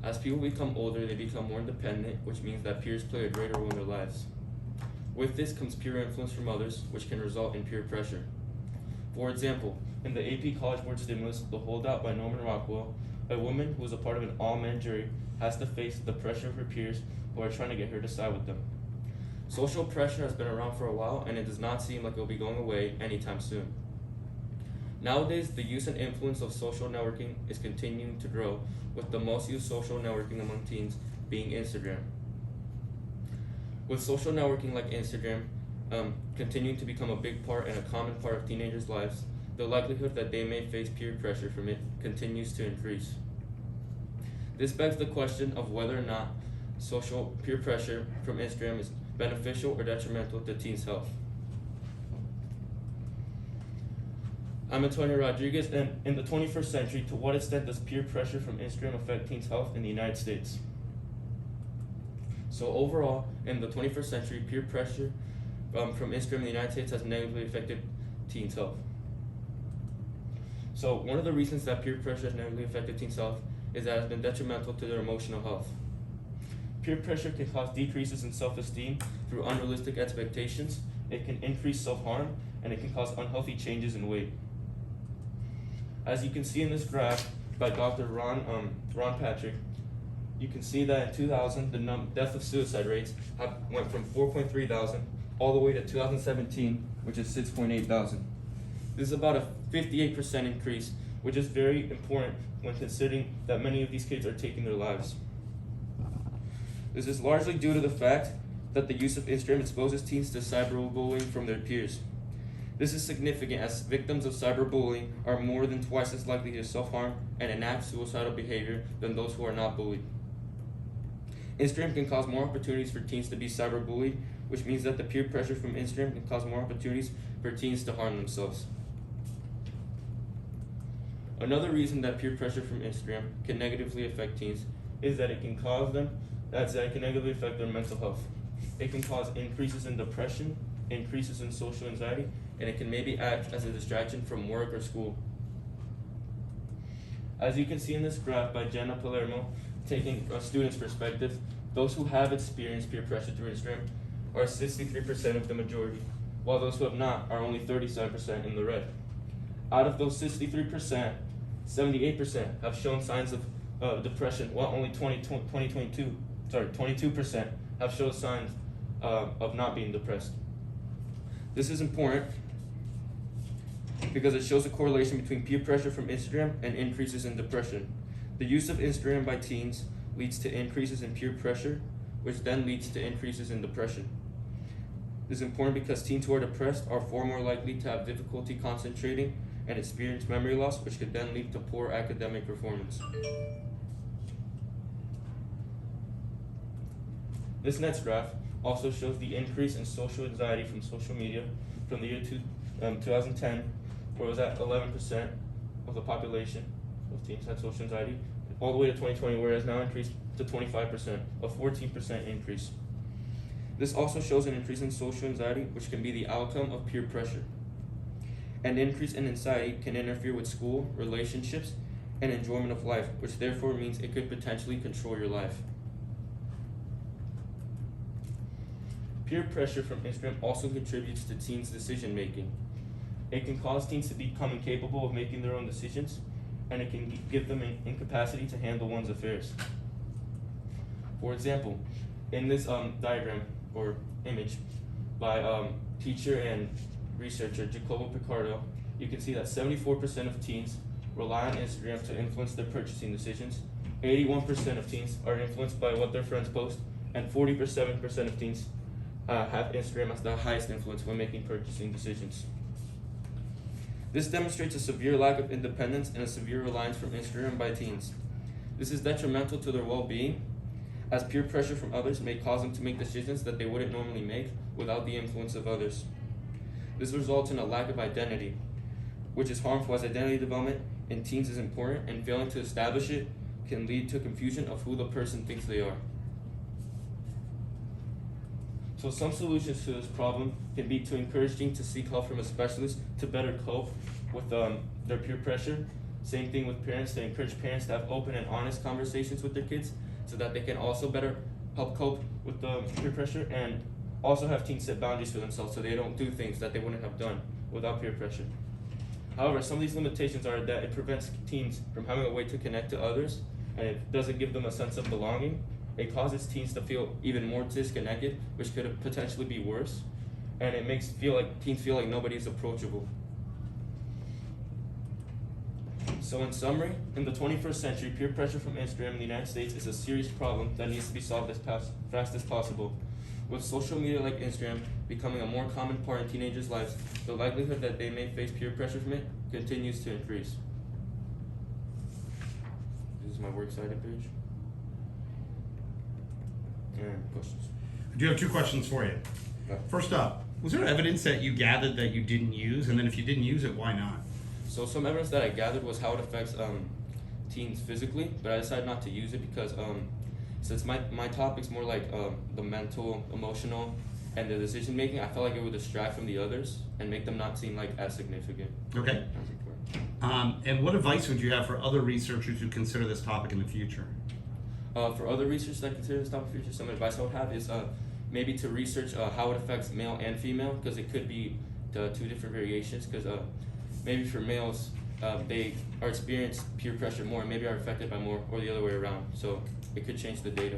As people become older, they become more independent, which means that peers play a greater role in their lives. With this comes peer influence from others, which can result in peer pressure. For example, in the AP College Board stimulus, The Holdout by Norman Rockwell, a woman who is a part of an all-men jury has to face the pressure of her peers who are trying to get her to side with them. Social pressure has been around for a while, and it does not seem like it will be going away anytime soon. Nowadays, the use and influence of social networking is continuing to grow, with the most used social networking among teens being Instagram. With social networking like Instagram continuing to become a big part and a common part of teenagers' lives, the likelihood that they may face peer pressure from it continues to increase. This begs the question of whether or not social peer pressure from Instagram is beneficial or detrimental to teens' health. I'm Antonio Rodriguez, and in the 21st century, to what extent does peer pressure from Instagram affect teens' health in the United States? So overall, in the 21st century, peer pressure from Instagram in the United States has negatively affected teens' health. So one of the reasons that peer pressure has negatively affected teens' health is that it has been detrimental to their emotional health. Peer pressure can cause decreases in self-esteem through unrealistic expectations, it can increase self-harm, and it can cause unhealthy changes in weight. As you can see in this graph by Dr. Ron Patrick, you can see that in 2000, the death of suicide rates went from 4.3 thousand all the way to 2017, which is 6.8 thousand. This is about a 58% increase, which is very important when considering that many of these kids are taking their lives. This is largely due to the fact that the use of Instagram exposes teens to cyberbullying from their peers. This is significant as victims of cyberbullying are more than twice as likely to self-harm and enact suicidal behavior than those who are not bullied. Instagram can cause more opportunities for teens to be cyberbullied, which means that the peer pressure from Instagram can cause more opportunities for teens to harm themselves. Another reason that peer pressure from Instagram can negatively affect teens is that it can negatively affect their mental health. It can cause increases in depression, increases in social anxiety, and it can maybe act as a distraction from work or school. As you can see in this graph by Jenna Palermo, taking a student's perspective, those who have experienced peer pressure through Instagram are 63% of the majority, while those who have not are only 37% in the red. Out of those 63%, 78% have shown signs of depression, while only 22% have shown signs of not being depressed. This is important because it shows a correlation between peer pressure from Instagram and increases in depression. The use of Instagram by teens leads to increases in peer pressure, which then leads to increases in depression. This is important because teens who are depressed are far more likely to have difficulty concentrating and experience memory loss, which could then lead to poor academic performance. This next graph also shows the increase in social anxiety from social media from the year 2010, where it was at 11% of the population of teens had social anxiety, all the way to 2020, where it has now increased to 25%, a 14% increase. This also shows an increase in social anxiety, which can be the outcome of peer pressure. An increase in anxiety can interfere with school, relationships, and enjoyment of life, which therefore means it could potentially control your life. Peer pressure from Instagram also contributes to teens' decision making. It can cause teens to become incapable of making their own decisions, and it can give them an incapacity to handle one's affairs. For example, in this diagram or image by teacher and researcher Jacobo Picardo, you can see that 74% of teens rely on Instagram to influence their purchasing decisions, 81% of teens are influenced by what their friends post, and 47% of teens have Instagram as the highest influence when making purchasing decisions. This demonstrates a severe lack of independence and a severe reliance from Instagram by teens. This is detrimental to their well-being, as peer pressure from others may cause them to make decisions that they wouldn't normally make without the influence of others. This results in a lack of identity, which is harmful as identity development in teens is important, and failing to establish it can lead to confusion of who the person thinks they are. So some solutions to this problem can be to encourage teens to seek help from a specialist to better cope with their peer pressure, Same thing with parents, to encourage parents to have open and honest conversations with their kids so that they can also better help cope with the peer pressure, and also have teens set boundaries for themselves so they don't do things that they wouldn't have done without peer pressure. However, some of these limitations are that it prevents teens from having a way to connect to others, and it doesn't give them a sense of belonging. It causes teens to feel even more disconnected, which could potentially be worse, and it makes teens feel like nobody is approachable. So in summary, in the 21st century, peer pressure from Instagram in the United States is a serious problem that needs to be solved as fast as possible. With social media like Instagram becoming a more common part in teenagers' lives, the likelihood that they may face peer pressure from it continues to increase. This is my works cited page. And questions? I do have 2 questions for you. First up, was there evidence that you gathered that you didn't use? And then if you didn't use it, why not? So some evidence that I gathered was how it affects teens physically, but I decided not to use it because since my topic's more like the mental, emotional, and the decision making, I felt like it would distract from the others and make them not seem like as significant. Okay. And what advice would you have for other researchers who consider this topic in the future? For other researchers that consider this topic in the future, some advice I would have is maybe to research how it affects male and female, because it could be 2 different variations, because maybe for males, they are experience peer pressure more and maybe are affected by more, or the other way around. So it could change the data.